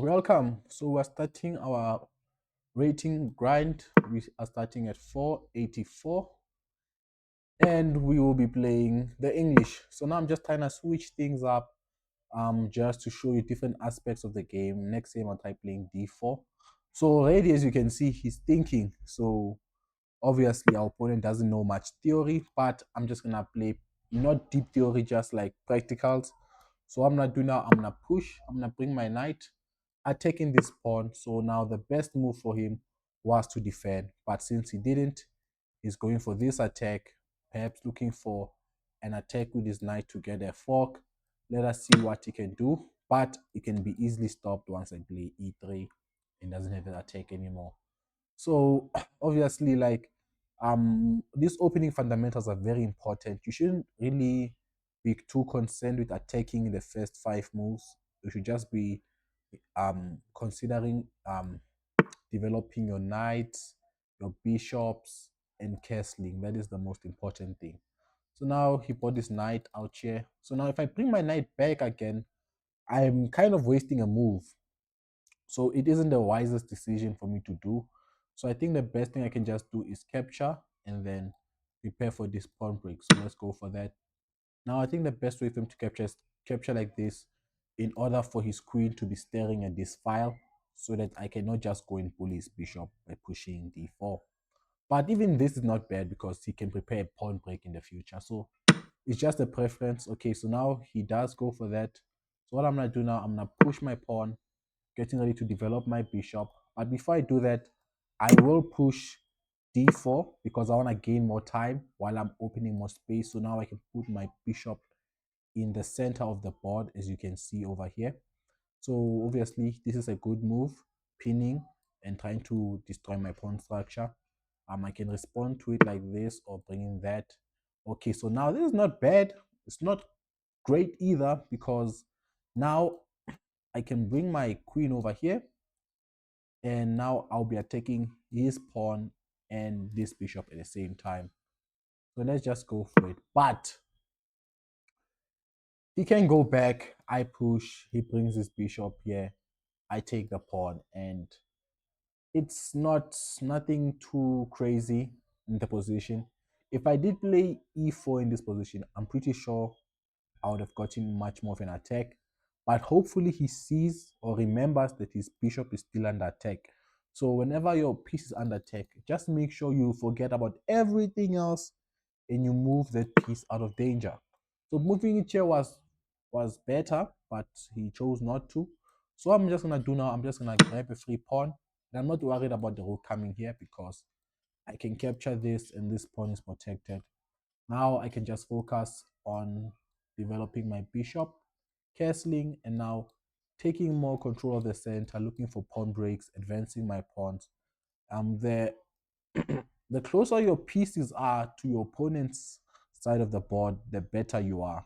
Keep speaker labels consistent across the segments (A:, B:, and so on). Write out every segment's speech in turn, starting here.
A: Welcome. So we're starting our rating grind. We are starting at 484 and we will be playing the English. So now I'm just trying to switch things up just to show you different aspects of the game. Next game I'll try playing D4. So already as you can see, he's thinking. So obviously our opponent doesn't know much theory, but I'm just gonna play not deep theory, just like practicals. So I'm gonna do now, I'm gonna push, I'm gonna bring my knight, attacking this pawn. So now the best move for him was to defend, but since he didn't, he's going for this attack, perhaps looking for an attack with his knight to get a fork. Let us see what he can do, but it can be easily stopped once I play e3 and doesn't have an attack anymore. So obviously, like these opening fundamentals are very important. You shouldn't really be too concerned with attacking in the first five moves. You should just be considering developing your knights, your bishops, and castling. That is the most important thing. So now he brought his knight out here. So now if I bring my knight back again, I'm kind of wasting a move. So it isn't the wisest decision for me to do. So I think the best thing I can just do is capture and then prepare for this pawn break. So let's go for that. Now I think the best way for him to capture is capture like this in order for his queen to be staring at this file so that I cannot just go and bully his bishop by pushing d4. But even this is not bad because he can prepare a pawn break in the future. So it's just a preference. Okay, so now he does go for that. So what I'm gonna do now, I'm gonna push my pawn, getting ready to develop my bishop. But before I do that, I will push d4 because I want to gain more time while I'm opening more space. So now I can put my bishop in the center of the board, as you can see over here. So obviously, this is a good move, pinning and trying to destroy my pawn structure. I can respond to it like this or bringing that. Okay, so now this is not bad. It's not great either because now I can bring my queen over here and now I'll be attacking his pawn and this bishop at the same time. So let's just go for it. But he can go back. I push. He brings his bishop here. I take the pawn, and it's nothing too crazy in the position. If I did play e4 in this position, I'm pretty sure I would have gotten much more of an attack. But hopefully he sees or remembers that his bishop is still under attack. So whenever your piece is under attack, just make sure you forget about everything else and you move that piece out of danger. So moving it here was better, but he chose not to. So I'm just gonna do now, I'm just gonna grab a free pawn. And I'm not worried about the rook coming here because I can capture this and this pawn is protected. Now I can just focus on developing my bishop, castling, and now taking more control of the center, looking for pawn breaks, advancing my pawns. The the closer your pieces are to your opponent's side of the board, the better you are.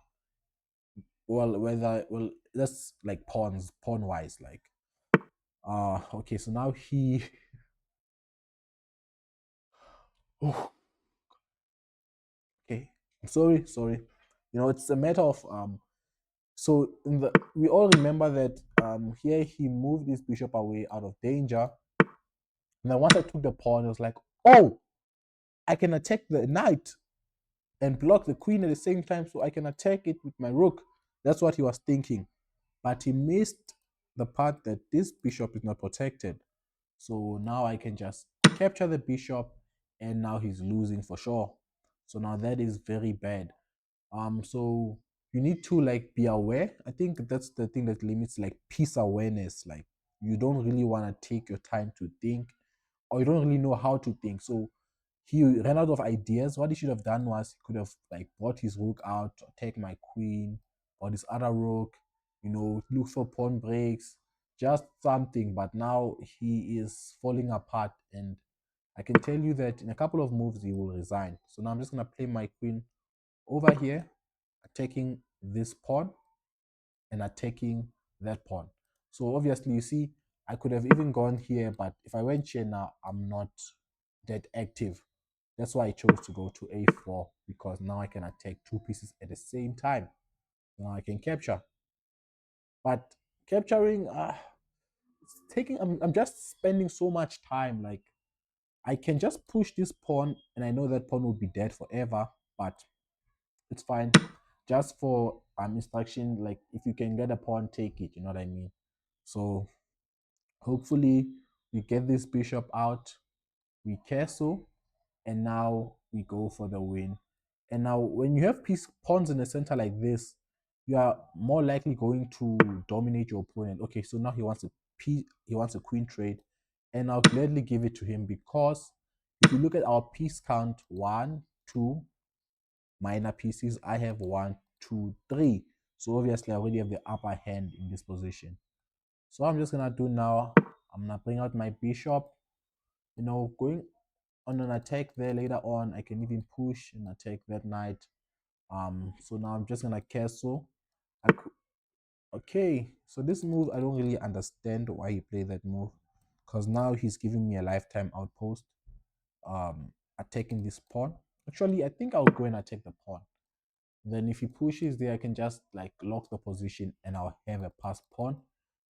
A: Well, that's like pawn wise, like okay, so now he oh, okay. Sorry. It's a matter of so we all remember that here he moved his bishop away out of danger. And then once I took the pawn, it was like, oh, I can attack the knight and block the queen at the same time, so I can attack it with my rook. That's what he was thinking. But he missed the part that this bishop is not protected. So now I can just capture the bishop, and now he's losing for sure. So now that is very bad. So you need to like be aware. I think that's the thing that limits like piece awareness. Like you don't really want to take your time to think, or you don't really know how to think. So he ran out of ideas. What he should have done was he could have like brought his rook out, take my queen, or this other rook, look for pawn breaks, just something. But now he is falling apart, and I can tell you that in a couple of moves he will resign. So now I'm just gonna play my queen over here, attacking this pawn and attacking that pawn. So obviously, you see, I could have even gone here, but if I went here now, I'm not that active. That's why I chose to go to a4 because now I can attack two pieces at the same time. Now I can capture. But capturing, taking, I'm just spending so much time. Like I can just push this pawn, and I know that pawn will be dead forever, but it's fine. Just for instruction, like if you can get a pawn, take it. You know what I mean? So hopefully we get this bishop out, we castle, and now we go for the win. And now when you have pawns in the center like this, you are more likely going to dominate your opponent. Okay, so now he wants a queen trade, and I'll gladly give it to him because if you look at our piece count, 1, 2 minor pieces, I have 1, 2, 3. So obviously I already have the upper hand in this position. So I'm just gonna do now, I'm gonna bring out my bishop, going on an attack there later on. I can even push and attack that knight. So now I'm just gonna castle. Okay, so this move I don't really understand why he played that move, because now he's giving me a lifetime outpost, attacking this pawn. Actually, I think I'll go and attack the pawn. Then if he pushes there, I can just like lock the position and I'll have a passed pawn.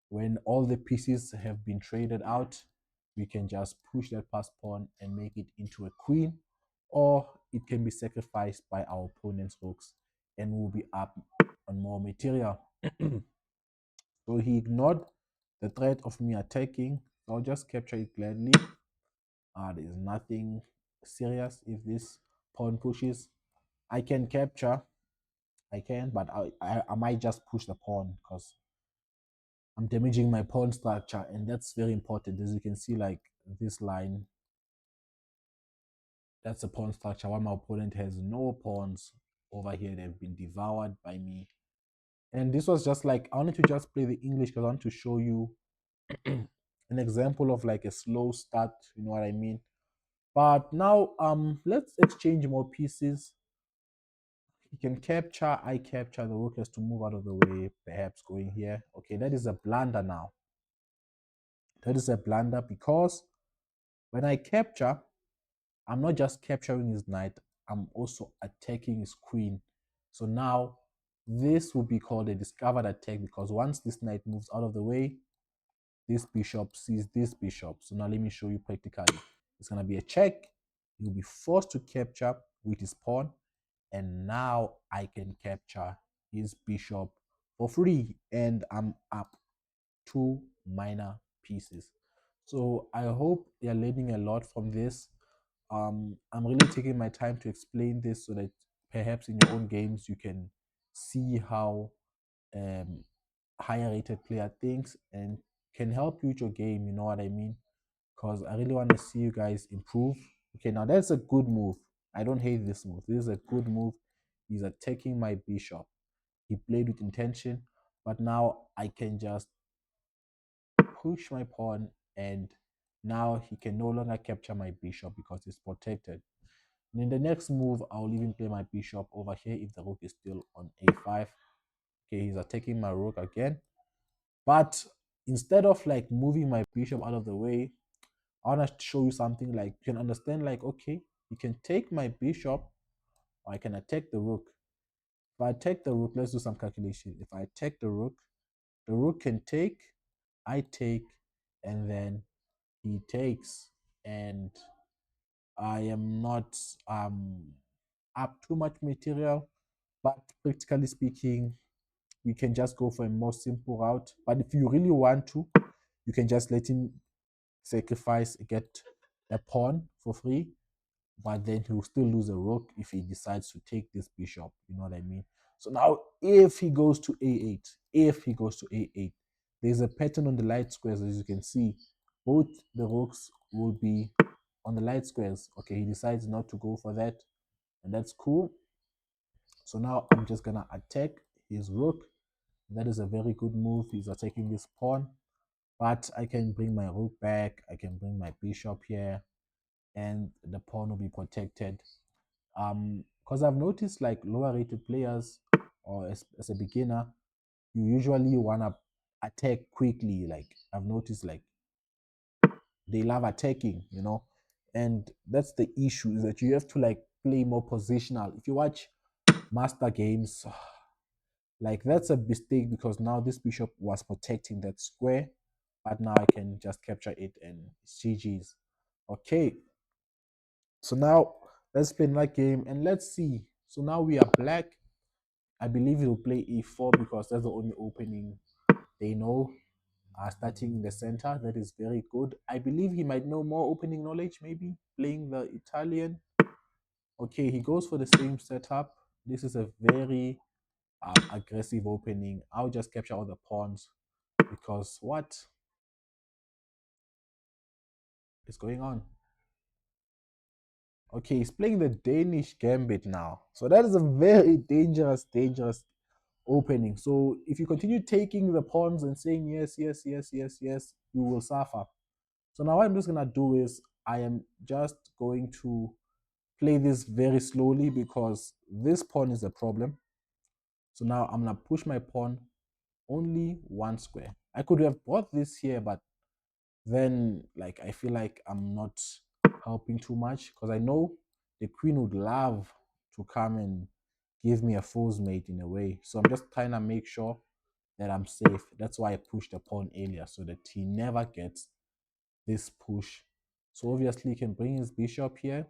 A: When all the pieces have been traded out, we can just push that passed pawn and make it into a queen, or it can be sacrificed by our opponent's rooks and we'll be up on more material. So he ignored the threat of me attacking. I'll just capture it gladly. There's nothing serious if this pawn pushes. I can capture, I can, but I might just push the pawn because I'm damaging my pawn structure, and that's very important. As you can see, like this line, that's a pawn structure while my opponent has no pawns over here. They've been devoured by me. And this was just like, I wanted to just play the English because I want to show you an example of like a slow start, you know what I mean? But now let's exchange more pieces. You can capture, I capture, the rook has to move out of the way, perhaps going here. Okay, that is a blunder now. That is a blunder because when I capture, I'm not just capturing his knight, I'm also attacking his queen. So now this will be called a discovered attack because once this knight moves out of the way, this bishop sees this bishop. So now let me show you practically. It's going to be a check. You'll be forced to capture with his pawn. And now I can capture his bishop for free. And I'm up 2 minor pieces. So I hope you're learning a lot from this. I'm really taking my time to explain this so that perhaps in your own games you can see how um, higher rated player thinks and can help you with your game. You know what I mean? Because I really want to see you guys improve. Okay, now that's a good move. I don't hate this move. This is a good move. He's attacking my bishop. He played with intention, but now I can just push my pawn, and now he can no longer capture my bishop because it's protected. And in the next move, I'll even play my bishop over here if the rook is still on a5. Okay, he's attacking my rook again. But instead of like moving my bishop out of the way, I want to show you something like you can understand like, okay, you can take my bishop or I can attack the rook. If I attack the rook, let's do some calculation. If I attack the rook can take, I take, and then he takes, and I am not up too much material, but practically speaking, we can just go for a more simple route. But if you really want to, you can just let him sacrifice, get a pawn for free, but then he'll still lose a rook if he decides to take this bishop. You know what I mean? So now, if he goes to a8, there's a pattern on the light squares, as you can see. Both the rooks will be on the light squares. Okay, he decides not to go for that, and that's cool. So now I'm just gonna attack his rook. That is a very good move. He's attacking this pawn, but I can bring my rook back. I can bring my bishop here, and the pawn will be protected. Because I've noticed like lower rated players, or as a beginner, you usually wanna attack quickly. Like I've noticed like they love attacking, and that's the issue, is that you have to like play more positional. If you watch master games, like that's a mistake because now this bishop was protecting that square. but now I can just capture it and it's GG's. Okay, so now let's play that game and let's see. So now we are black. I believe he'll play e4 because that's the only opening they know. Starting in the center, that is very good. I believe he might know more opening knowledge, maybe playing the Italian. Okay, he goes for the same setup. This is a very aggressive opening. I'll just capture all the pawns because what is going on? Okay, he's playing the Danish gambit now. So that is a very dangerous opening. So if you continue taking the pawns and saying yes, yes, yes, yes, yes, you will suffer. So now what I'm just gonna do is I am just going to play this very slowly because this pawn is a problem. So now I'm gonna push my pawn only one square. I could have brought this here, but then like I feel like I'm not helping too much because I know the queen would love to come and give me a fool's mate in a way. So I'm just trying to make sure that I'm safe. That's why I pushed the pawn earlier so that he never gets this push. So obviously he can bring his bishop here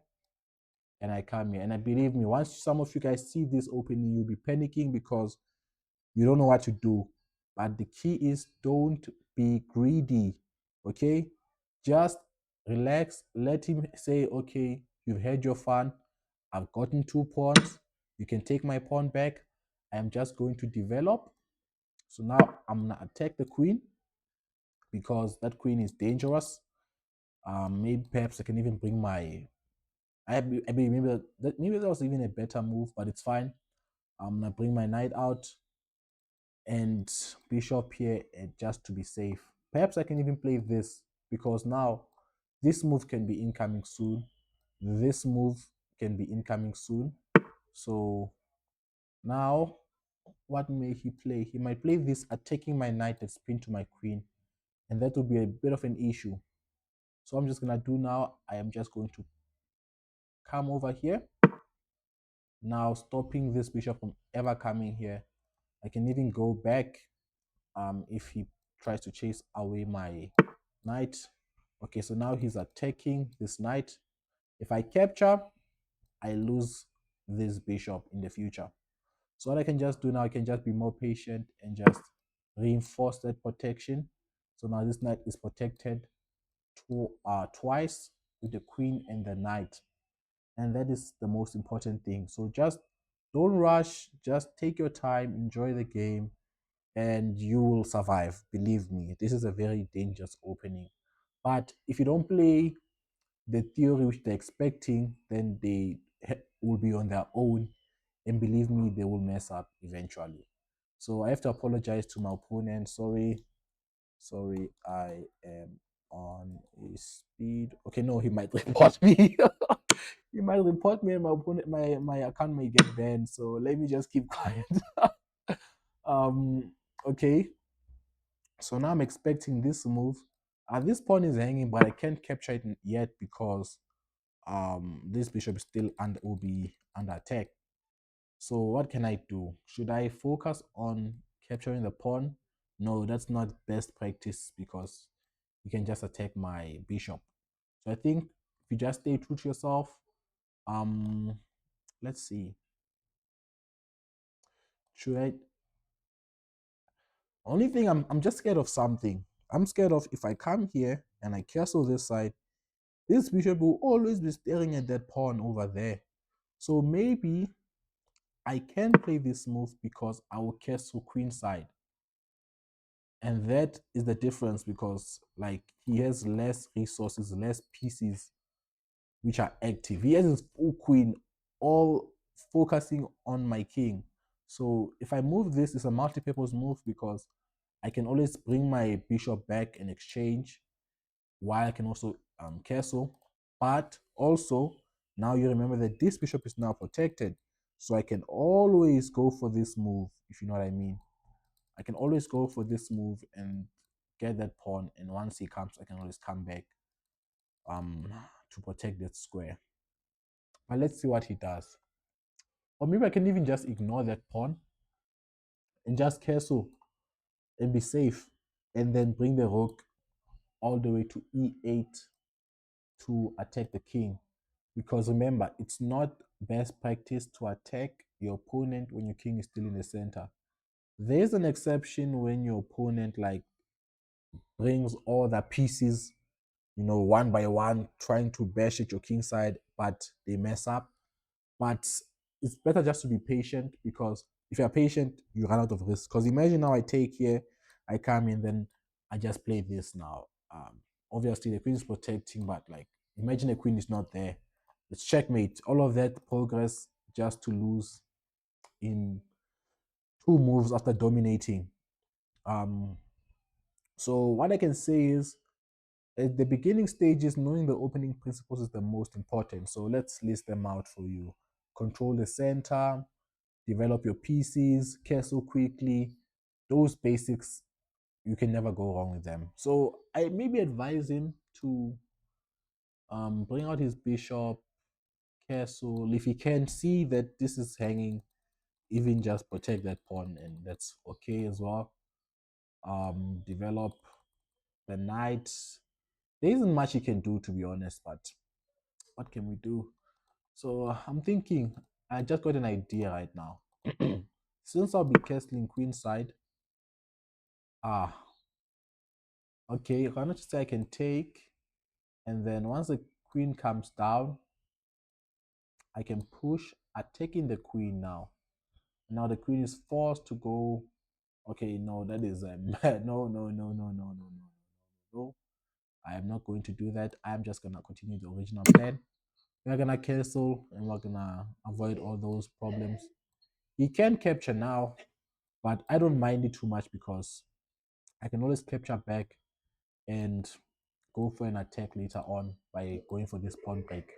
A: and I come here. And I believe me, once some of you guys see this opening, you'll be panicking because you don't know what to do. But the key is don't be greedy. Okay? Just relax. Let him say, okay, you've had your fun. I've gotten 2 pawns. You can take my pawn back. I'm just going to develop. So now I'm gonna attack the queen because that queen is dangerous. Maybe perhaps I can even bring my. I mean, maybe that was even a better move, but it's fine. I'm gonna bring my knight out and bishop here just to be safe. Perhaps I can even play this because now this move can be incoming soon. This move can be incoming soon. So now what may he play? He might play this attacking my knight that's pinned to my queen, and that will be a bit of an issue. So I'm just gonna do now, I am just going to come over here. Now stopping this bishop from ever coming here. I can even go back if he tries to chase away my knight. Okay, so now he's attacking this knight. If I capture, I lose this bishop in the future. So what I can just do now, I can just be more patient and just reinforce that protection. So now this knight is protected twice with the queen and the knight. And that is the most important thing. So just don't rush, just take your time, enjoy the game, and you will survive. Believe me, this is a very dangerous opening. But if you don't play the theory which they're expecting, then they will be on their own. And believe me, they will mess up eventually. So I have to apologize to my opponent. Sorry, I am on a speed. Okay, no, he might report me. He might report me, and my opponent, my account may get banned. So let me just keep quiet. um, okay. So now I'm expecting this move. This pawn is hanging, but I can't capture it yet because this bishop is still and will be under attack. So what can I do? Should I focus on capturing the pawn? No, that's not best practice because you can just attack my bishop. So I think if you just stay true to yourself, um, let's see. Should I? Only thing I'm just scared of something. I'm scared of if I come here and I castle this side, this bishop will always be staring at that pawn over there. So maybe I can play this move because I will castle queen side. And that is the difference because like he has less resources, less pieces which are active. He has his full queen all focusing on my king. So if I move this, it's a multi-purpose move because I can always bring my bishop back in exchange while I can also castle. But also, now you remember that this bishop is now protected. So I can always go for this move, if you know what I mean. I can always go for this move and get that pawn. And once he comes, I can always come back um, to protect that square. But let's see what he does. Or maybe I can even just ignore that pawn and just castle and be safe and then bring the rook all the way to e8 to attack the king. Because remember, it's not best practice to attack your opponent when your king is still in the center. There's an exception when your opponent like brings all the pieces, one by one, trying to bash at your king side, but they mess up. But it's better just to be patient, because if you're patient, you run out of risk. Because imagine now I take here, I come in, then I just play this now. Obviously the queen is protecting, but like imagine the queen is not there. It's checkmate. All of that progress just to lose in 2 moves after dominating. Um, so what I can say is at the beginning stages, knowing the opening principles is the most important. So let's list them out for you. Control the center, develop your pieces, castle quickly. Those basics, you can never go wrong with them. So I maybe advise him to bring out his bishop, castle. If he can see that this is hanging, even just protect that pawn, and that's okay as well. Develop the knight. There isn't much he can do, to be honest, but what can we do? So I'm thinking, I just got an idea right now. Since I'll be castling queenside, ah, okay, why not say I can take, and then once the queen comes down, I can push, attacking the queen now. Now the queen is forced to go. Okay, no, that is no, no, no, no, no, no, no, no, no. I am not going to do that. I'm just gonna continue the original plan. We're gonna cancel, and we're gonna avoid all those problems. He can capture now, but I don't mind it too much because I can always capture back and go for an attack later on by going for this pawn break.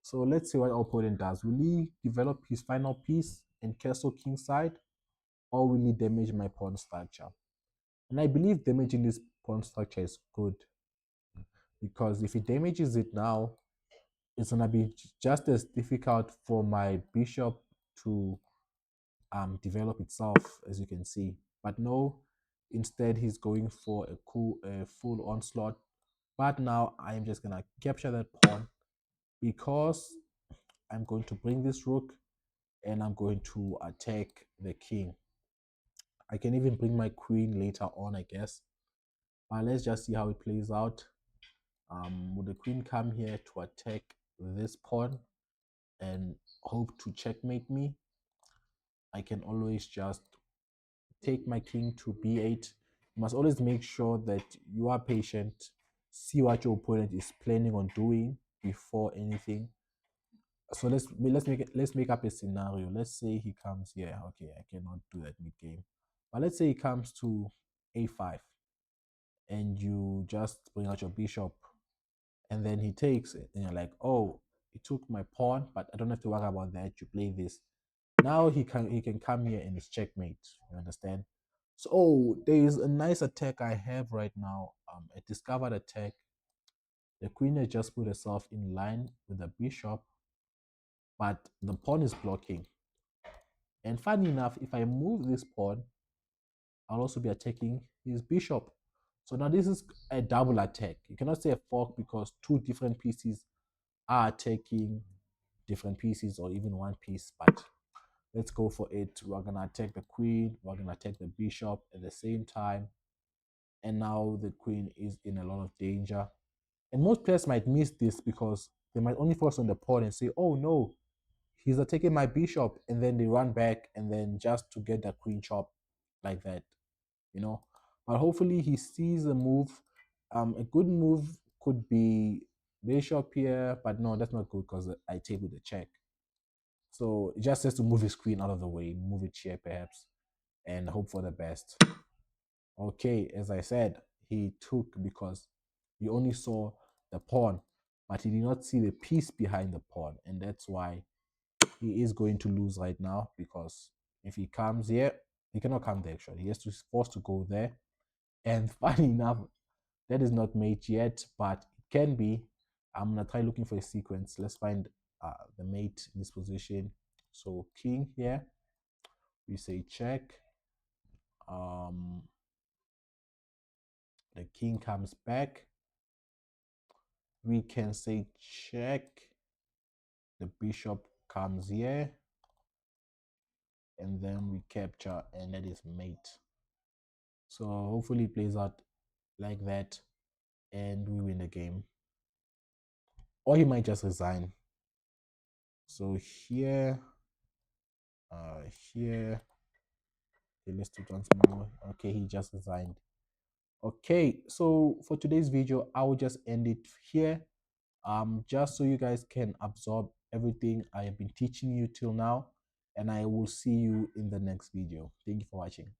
A: So let's see what our opponent does. Will he develop his final piece and castle kingside, or will he damage my pawn structure? And I believe damaging this pawn structure is good, because if he damages it now, it's gonna be just as difficult for my bishop to develop itself, as you can see. But no, instead he's going for a full onslaught. But now I'm just gonna capture that pawn, because I'm going to bring this rook and I'm going to attack the king. I can even bring my queen later on, I guess. But let's just see how it plays out. Will the queen come here to attack this pawn and hope to checkmate me? I can always just take my king to b8. You must always make sure that you are patient, see what your opponent is planning on doing before anything. So let's make up a scenario. Let's say he comes here. Okay, I cannot do that mid game, but let's say he comes to a5, and you just bring out your bishop, and then he takes it, and you're like, oh, he took my pawn, but I don't have to worry about that. You play this. Now he can come here and it's checkmate. You understand? So there is a nice attack I have right now. A discovered attack. The queen has just put herself in line with the bishop, but the pawn is blocking. And funny enough, if I move this pawn, I'll also be attacking his bishop. So now this is a double attack. You cannot say a fork, because two different pieces are attacking different pieces, or even one piece. But let's go for it. We're going to attack the queen. We're going to attack the bishop at the same time. And now the queen is in a lot of danger. And most players might miss this, because they might only focus on the pawn and say, oh no, he's attacking my bishop, and then they run back, and then just to get the queen chop like that, you know. But hopefully he sees a move. A good move could be bishop here, but no, that's not good, because I take with the check. So it just has to move his queen out of the way, move it here perhaps, and hope for the best. Okay, as I said, he took because he only saw the pawn, but he did not see the piece behind the pawn, and that's why he is going to lose right now, because if he comes here, he cannot come there actually. He has to forced to go there. And funny enough, that is not mate yet, but it can be. I'm gonna try looking for a sequence. Let's find the mate in this position. So king here, we say check. Um, The king comes back. We can say check. The bishop comes here. And then we capture, and that is mate. So hopefully it plays out like that and we win the game. Or he might just resign. So here, here, okay, let's do it once more. Okay, he just resigned. Okay, so for today's video, I will just end it here. Just so you guys can absorb everything I have been teaching you till now, and I will see you in the next video. Thank you for watching.